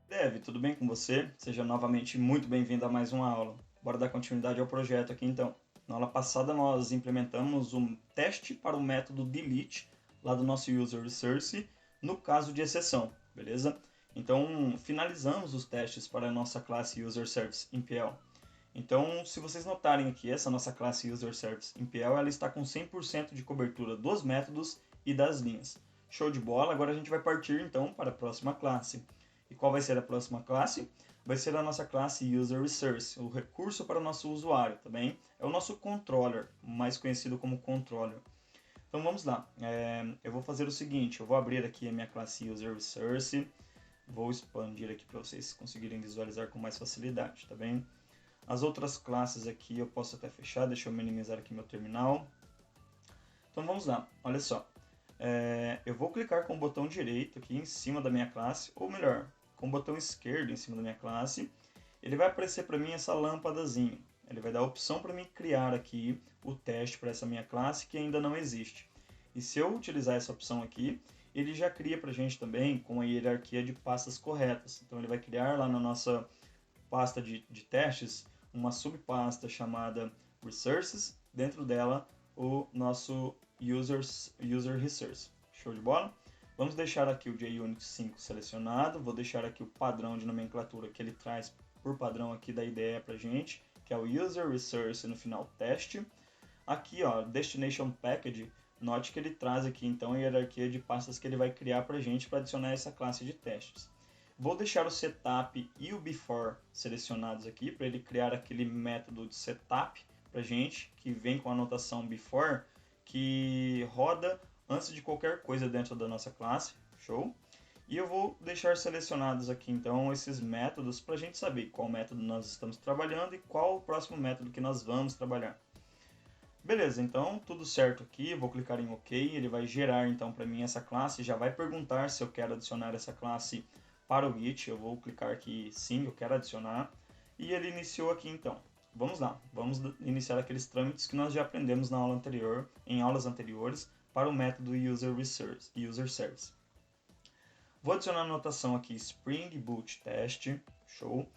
Dev, tudo bem com você? Seja novamente muito bem-vindo a mais uma aula. Bora dar continuidade ao projeto aqui então. Na aula passada nós implementamos um teste para o método delete lá do nosso user resource no caso de exceção, beleza? Então finalizamos os testes para a nossa classe user service MPL. Então, se vocês notarem aqui, essa nossa classe user service MPL, ela está com 100% de cobertura dos métodos e das linhas. Show de bola, agora a gente vai partir então para a próxima classe. E qual vai ser a próxima classe? Vai ser a nossa classe User Resource, o recurso para o nosso usuário, tá bem? É o nosso controller, mais conhecido como controller. Então vamos lá, eu vou fazer o seguinte, eu vou abrir aqui a minha classe User Resource, vou expandir aqui para vocês conseguirem visualizar com mais facilidade, tá bem? As outras classes aqui eu posso até fechar, deixa eu minimizar aqui meu terminal. Então vamos lá, olha só. Eu vou clicar com o botão direito aqui em cima da minha classe, ou melhor, com o botão esquerdo em cima da minha classe. Ele vai aparecer para mim essa lâmpadazinha. Ele vai dar a opção para mim criar aqui o teste para essa minha classe que ainda não existe. E se eu utilizar essa opção aqui, ele já cria para a gente também com a hierarquia de pastas corretas. Então ele vai criar lá na nossa pasta de testes uma subpasta chamada Resources, dentro dela o nosso User Resource. Show de bola? Vamos deixar aqui o JUnit 5 selecionado, vou deixar aqui o padrão de nomenclatura que ele traz por padrão aqui da IDE para gente, que é o User Resource no final teste. Aqui, ó, Destination Package, note que ele traz aqui então a hierarquia de pastas que ele vai criar para a gente para adicionar essa classe de testes. Vou deixar o setup e o before selecionados aqui para ele criar aquele método de setup para gente que vem com a anotação before que roda antes de qualquer coisa dentro da nossa classe, show? E eu vou deixar selecionados aqui então esses métodos para a gente saber qual método nós estamos trabalhando e qual o próximo método que nós vamos trabalhar. Beleza, então tudo certo aqui, vou clicar em OK, ele vai gerar então para mim essa classe, já vai perguntar se eu quero adicionar essa classe para o Git, eu vou clicar aqui sim, eu quero adicionar, e ele iniciou aqui então. Vamos lá, vamos iniciar aqueles trâmites que nós já aprendemos na aula anterior, em aulas anteriores, para o método User Service. Vou adicionar a anotação aqui Spring Boot Test, show.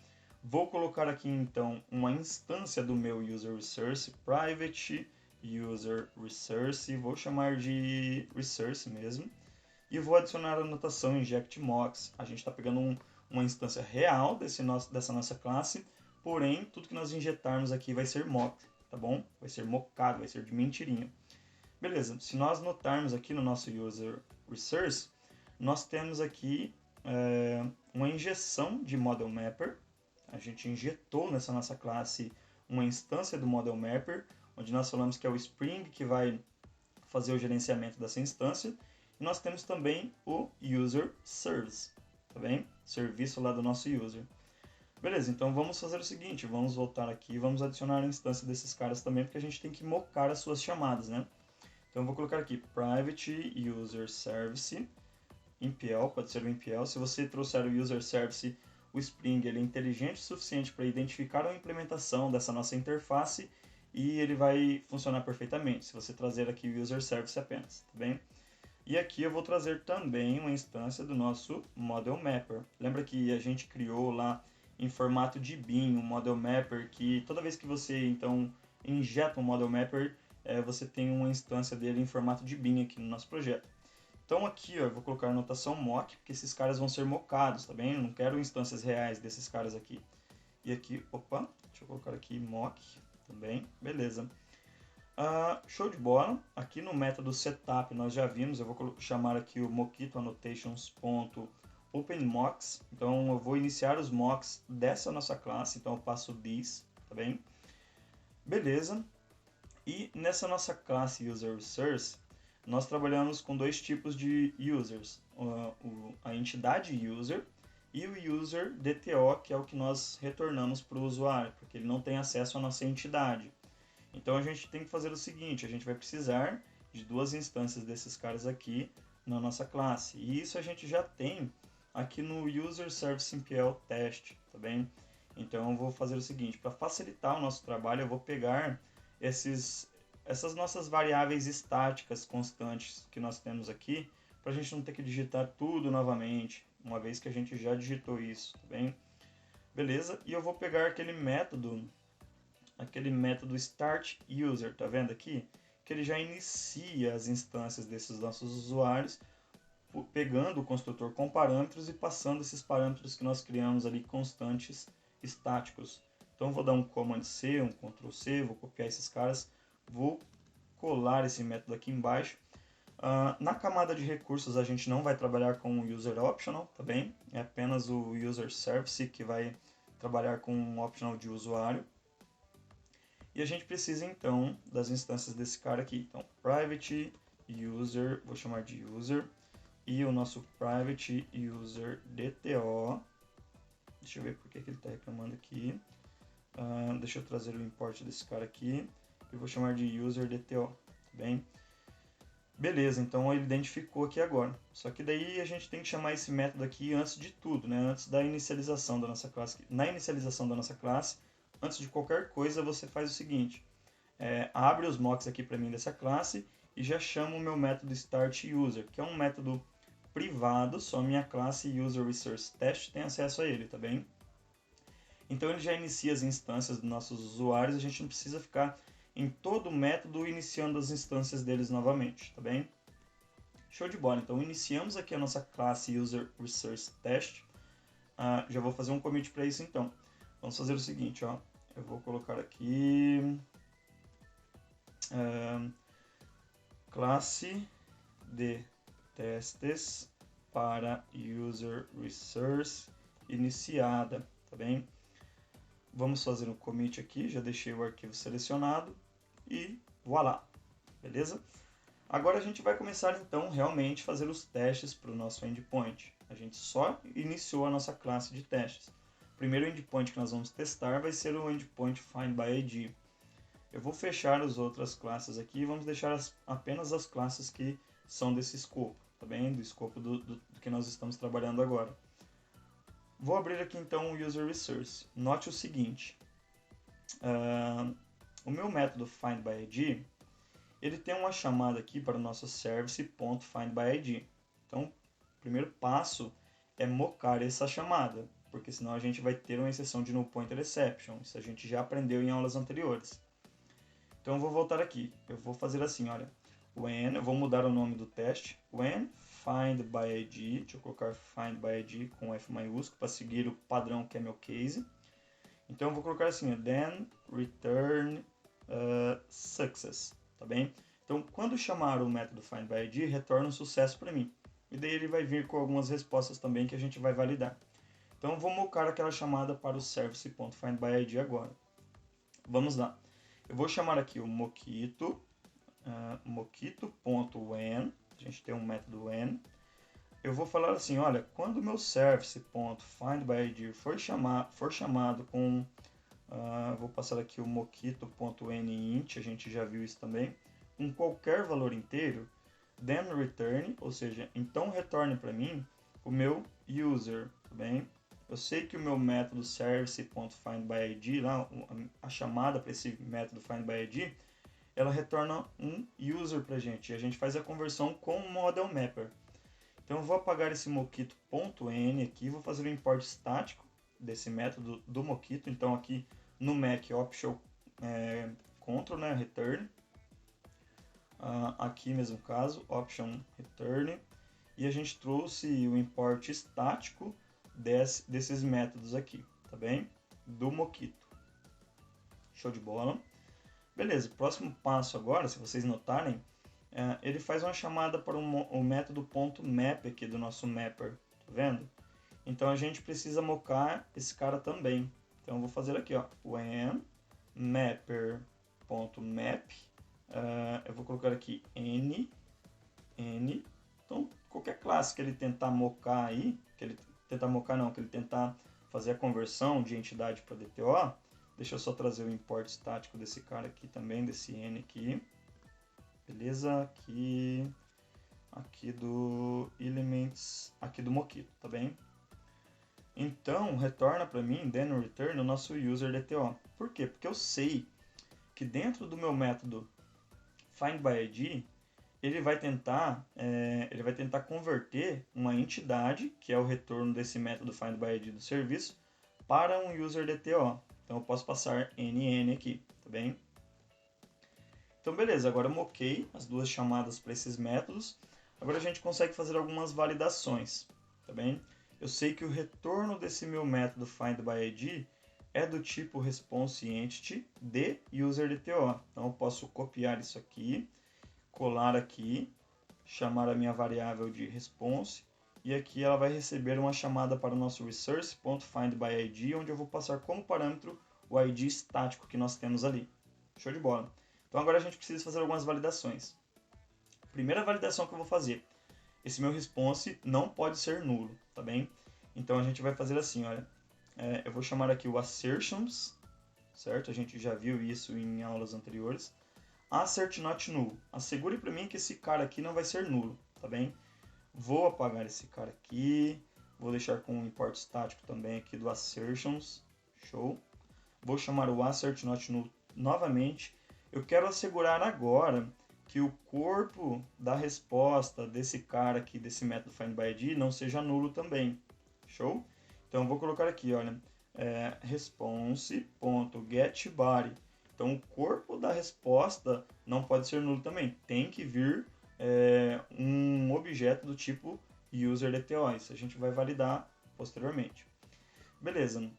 Vou colocar aqui então uma instância do meu User Resource, Private User Resource, vou chamar de Resource mesmo. E vou adicionar a anotação InjectMocks. A gente está pegando uma instância real dessa nossa classe, porém tudo que nós injetarmos aqui vai ser mock, tá bom? Vai ser mockado, vai ser de mentirinha. Beleza, se nós notarmos aqui no nosso User Resource, nós temos aqui uma injeção de Model Mapper. A gente injetou nessa nossa classe uma instância do Model Mapper, onde nós falamos que é o Spring que vai fazer o gerenciamento dessa instância. E nós temos também o User Service, tá bem? Serviço lá do nosso user. Beleza, então vamos fazer o seguinte, vamos voltar aqui e vamos adicionar a instância desses caras também, porque a gente tem que mocar as suas chamadas, né? Então eu vou colocar aqui Private User Service, MPL, pode ser o MPL. Se você trouxer o User Service, o Spring ele é inteligente o suficiente para identificar a implementação dessa nossa interface e ele vai funcionar perfeitamente, se você trazer aqui o User Service apenas, tá bem? E aqui eu vou trazer também uma instância do nosso Model Mapper. Lembra que a gente criou lá em formato de bin um Model Mapper que toda vez que você então injeta um Model Mapper, você tem uma instância dele em formato de bin aqui no nosso projeto. Então aqui ó, eu vou colocar a notação mock, porque esses caras vão ser mocados, tá bem? Eu não quero instâncias reais desses caras aqui. E aqui, opa, deixa eu colocar aqui mock também, beleza. Show de bola, aqui no método setup nós já vimos, eu vou chamar aqui o mockito annotations.openMocks, então eu vou iniciar os mocks dessa nossa classe, então eu passo this, tá bem? Beleza, e nessa nossa classe User Resource, nós trabalhamos com dois tipos de users, a entidade user e o user DTO, que é o que nós retornamos para o usuário, porque ele não tem acesso à nossa entidade. Então a gente tem que fazer o seguinte, a gente vai precisar de duas instâncias desses caras aqui na nossa classe. E isso a gente já tem aqui no User Service MPL Test, tá bem? Então eu vou fazer o seguinte, para facilitar o nosso trabalho, eu vou pegar essas nossas variáveis estáticas constantes que nós temos aqui, para a gente não ter que digitar tudo novamente. uma vez que a gente já digitou isso, tá bem? Beleza? E eu vou pegar aquele método start user, tá vendo aqui? Que ele já inicia as instâncias desses nossos usuários, pegando o construtor com parâmetros e passando esses parâmetros que nós criamos ali constantes estáticos. Então vou dar um Command C, um Ctrl C, vou copiar esses caras, vou colar esse método aqui embaixo. Na camada de recursos a gente não vai trabalhar com o user optional, tá bem? É apenas o user service que vai trabalhar com um optional de usuário. E a gente precisa então das instâncias desse cara aqui. Então, private user, vou chamar de user, e o nosso private user DTO. Deixa eu ver porque que ele está reclamando aqui. Deixa eu trazer o import desse cara aqui e vou chamar de user DTO, tá bem? Beleza, então ele identificou aqui agora. Só que daí a gente tem que chamar esse método aqui antes de tudo, né? Antes da inicialização da nossa classe. Na inicialização da nossa classe, antes de qualquer coisa, você faz o seguinte. Abre os mocks aqui para mim dessa classe e já chama o meu método startUser, que é um método privado, só minha classe userResourceTest tem acesso a ele, tá bem? Então ele já inicia as instâncias dos nossos usuários, a gente não precisa ficar em todo o método iniciando as instâncias deles novamente, tá bem? Show de bola, então iniciamos aqui a nossa classe userResourceTest. Já vou fazer um commit para isso então. Vamos fazer o seguinte, ó. Eu vou colocar aqui classe de testes para user resource iniciada, tá bem? Vamos fazer um commit aqui, já deixei o arquivo selecionado e voilá, beleza? Agora a gente vai começar então realmente a fazer os testes para o nosso endpoint. A gente só iniciou a nossa classe de testes. O primeiro endpoint que nós vamos testar vai ser o endpoint findById. Eu vou fechar as outras classes aqui e vamos deixar apenas as classes que são desse escopo, tá bem? Do escopo do que nós estamos trabalhando agora. Vou abrir aqui então o user resource. Note o seguinte, o meu método findById, ele tem uma chamada aqui para o nosso service.findById. Então, o primeiro passo é mocar essa chamada, porque senão a gente vai ter uma exceção de null pointer exception. Isso a gente já aprendeu em aulas anteriores. Então eu vou voltar aqui, eu vou fazer assim, olha, eu vou mudar o nome do teste, when findById, deixa eu colocar findById com F maiúsculo para seguir o padrão que é meu case. Então eu vou colocar assim, then return success, tá bem? Então quando chamar o método findById, retorna um sucesso para mim. E daí ele vai vir com algumas respostas também que a gente vai validar. Então eu vou mocar aquela chamada para o service.findById agora. Vamos lá. Eu vou chamar aqui o mockito, mockito.when, a gente tem um método when. Eu vou falar assim, olha, quando o meu service.findById for chamado com, vou passar aqui o mockito.nInt, a gente já viu isso também, com qualquer valor inteiro, then return, ou seja, então retorne para mim o meu user, tá bem? Eu sei que o meu método service.findById, lá, a chamada para esse método findById, ela retorna um user para a gente. E a gente faz a conversão com o model mapper. Então eu vou apagar esse mockito.n aqui, vou fazer o import estático desse método do mockito. Então aqui no Mac option control, né, return. Aqui mesmo caso, option return. E a gente trouxe o import estático desses métodos aqui, tá bem? Do mockito. Show de bola. Beleza, o próximo passo agora, se vocês notarem, ele faz uma chamada para o método .map aqui do nosso mapper, tá vendo? Então a gente precisa mocar esse cara também. Então eu vou fazer aqui, ó, when mapper.map, eu vou colocar aqui n, então qualquer classe que ele tentar mocar aí, que ele tentar fazer a conversão de entidade para DTO, deixa eu só trazer o import estático desse cara aqui também, desse n aqui. Beleza? Aqui do elements, aqui do mockito, tá bem? Então, retorna para mim, then return, o nosso user DTO. Por quê? Porque eu sei que dentro do meu método findById, ele vai tentar converter uma entidade, que é o retorno desse método findById do serviço, para um userDTO. Então eu posso passar NN aqui, tá bem? Então beleza, agora eu moquei as duas chamadas para esses métodos. Agora a gente consegue fazer algumas validações, tá bem? Eu sei que o retorno desse meu método findById é do tipo responseEntity de userDTO. Então eu posso copiar isso aqui, colar aqui, chamar a minha variável de response, e aqui ela vai receber uma chamada para o nosso resource.findById, onde eu vou passar como parâmetro o ID estático que nós temos ali. Show de bola! Então agora a gente precisa fazer algumas validações. Primeira validação que eu vou fazer, esse meu response não pode ser nulo, tá bem? Então a gente vai fazer assim, olha, eu vou chamar aqui o assertions, certo? A gente já viu isso em aulas anteriores. Assert not null. Assegure para mim que esse cara aqui não vai ser nulo, tá bem? Vou apagar esse cara aqui. Vou deixar com o import estático também aqui do assertions. Show. Vou chamar o assert not null novamente. Eu quero assegurar agora que o corpo da resposta desse cara aqui, desse método findById, não seja nulo também. Show? Então eu vou colocar aqui, olha, response.getBody. Então, o corpo da resposta não pode ser nulo também. Tem que vir um objeto do tipo userDTO. Isso a gente vai validar posteriormente. Beleza.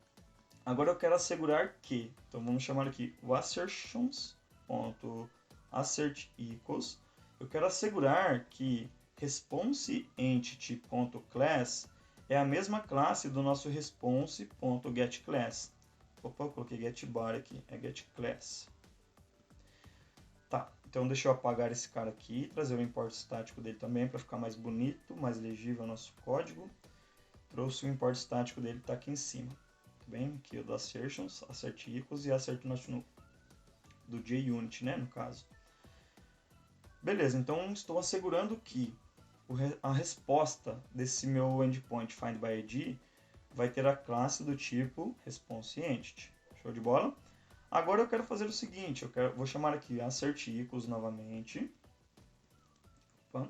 Agora eu quero assegurar que... Então, vamos chamar aqui o assertions.assertEquals. Eu quero assegurar que responseEntity.class é a mesma classe do nosso response.getClass. Opa, eu coloquei getBody aqui, é getClass. Tá, então deixa eu apagar esse cara aqui, trazer o import estático dele também para ficar mais bonito, mais legível o nosso código. Trouxe o import estático dele, está aqui em cima. Tá bem? Aqui o do assertions, assertEquals e assertNotNull. Do JUnit, né, no caso. Beleza, então estou assegurando que a resposta desse meu endpoint findById vai ter a classe do tipo responseEntity. Show de bola? Agora eu quero fazer o seguinte, vou chamar aqui assertEquals novamente. Opa.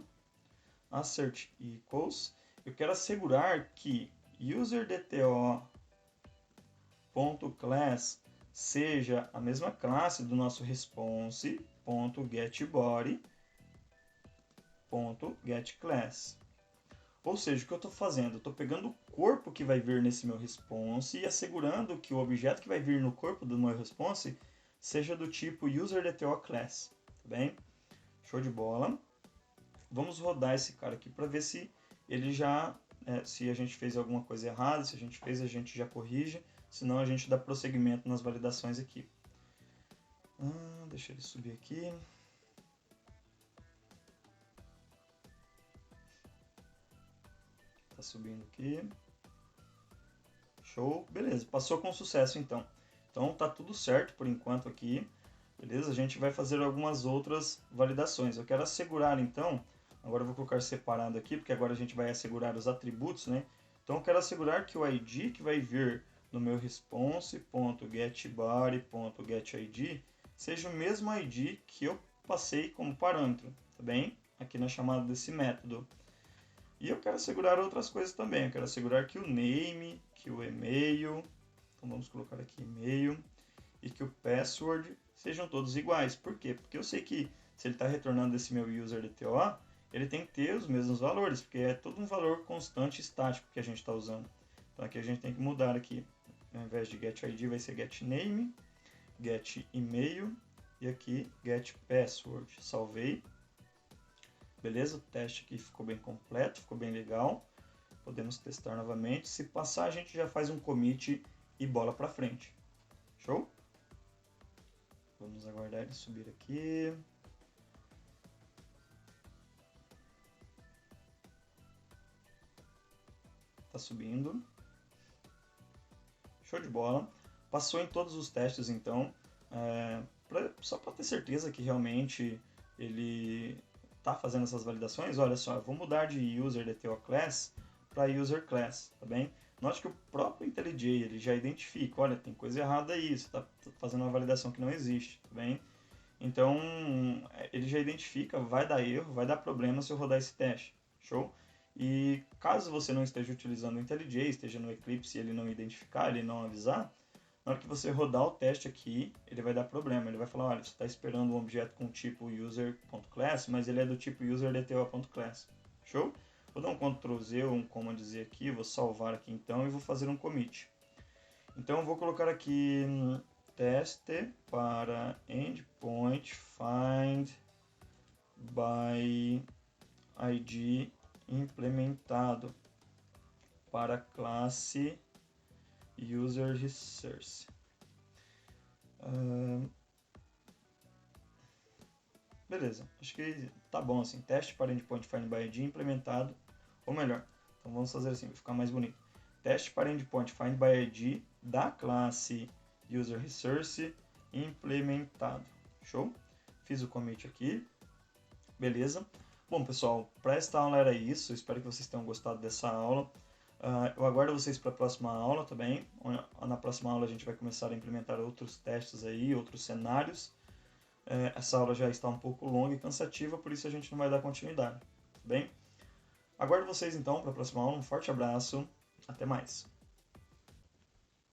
AssertEquals. Eu quero assegurar que userDTO.class seja a mesma classe do nosso response.getBody.getClass. Ou seja, o que eu estou fazendo? Eu estou pegando o corpo que vai vir nesse meu response e assegurando que o objeto que vai vir no corpo do meu response seja do tipo userDTOClass. Tá bem? Show de bola. Vamos rodar esse cara aqui para ver se ele já... se a gente fez alguma coisa errada, se a gente fez, a gente já corrige. Senão a gente dá prosseguimento nas validações aqui. Deixa ele subir aqui. Tá subindo aqui. Show. Beleza, passou com sucesso então. Então tá tudo certo por enquanto aqui. Beleza? A gente vai fazer algumas outras validações. Eu quero assegurar então, agora eu vou colocar separado aqui, porque agora a gente vai assegurar os atributos, né? Então eu quero assegurar que o ID que vai vir no meu response.getBody.getID seja o mesmo ID que eu passei como parâmetro, tá bem? Aqui na chamada desse método. E eu quero assegurar outras coisas também. Eu quero assegurar que o name, que o e-mail, então vamos colocar aqui e-mail, e que o password sejam todos iguais. Por quê? Porque eu sei que se ele está retornando esse meu userDTO, ele tem que ter os mesmos valores, porque é todo um valor constante estático que a gente está usando. Então aqui a gente tem que mudar aqui. Ao invés de getID vai ser getName, getEmail e aqui getPassword. Salvei. Beleza? O teste aqui ficou bem completo, ficou bem legal. Podemos testar novamente. Se passar, a gente já faz um commit e bola para frente. Show? Vamos aguardar ele subir aqui. Tá subindo. Show de bola. Passou em todos os testes, então. Só para ter certeza que realmente ele está fazendo essas validações, olha só, eu vou mudar de userDTOClass para userClass, tá bem? Note que o próprio IntelliJ ele já identifica, olha, tem coisa errada aí, você está fazendo uma validação que não existe, tá bem? Então, ele já identifica, vai dar erro, vai dar problema se eu rodar esse teste. Show? E caso você não esteja utilizando o IntelliJ, esteja no Eclipse e ele não identificar, ele não avisar, na hora que você rodar o teste aqui, ele vai dar problema. Ele vai falar, olha, você está esperando um objeto com tipo user.class, mas ele é do tipo user.dta.class. Show? Vou dar um Ctrl Z, um Command Z aqui, vou salvar aqui então e vou fazer um commit. Então eu vou colocar aqui teste para endpoint find by id implementado para classe user resource. Beleza, acho que tá bom assim. Teste para endpoint find by id implementado, ou melhor, então vamos fazer assim, vai ficar mais bonito. Teste para endpoint find by id da classe user resource implementado. Show? Fiz o commit aqui. Beleza? Bom, pessoal, para esta aula era isso. Espero que vocês tenham gostado dessa aula. Eu aguardo vocês para a próxima aula também. Na próxima aula a gente vai começar a implementar outros testes aí, outros cenários. Essa aula já está um pouco longa e cansativa, por isso a gente não vai dar continuidade. Bem? Aguardo vocês então para a próxima aula. Um forte abraço. Até mais.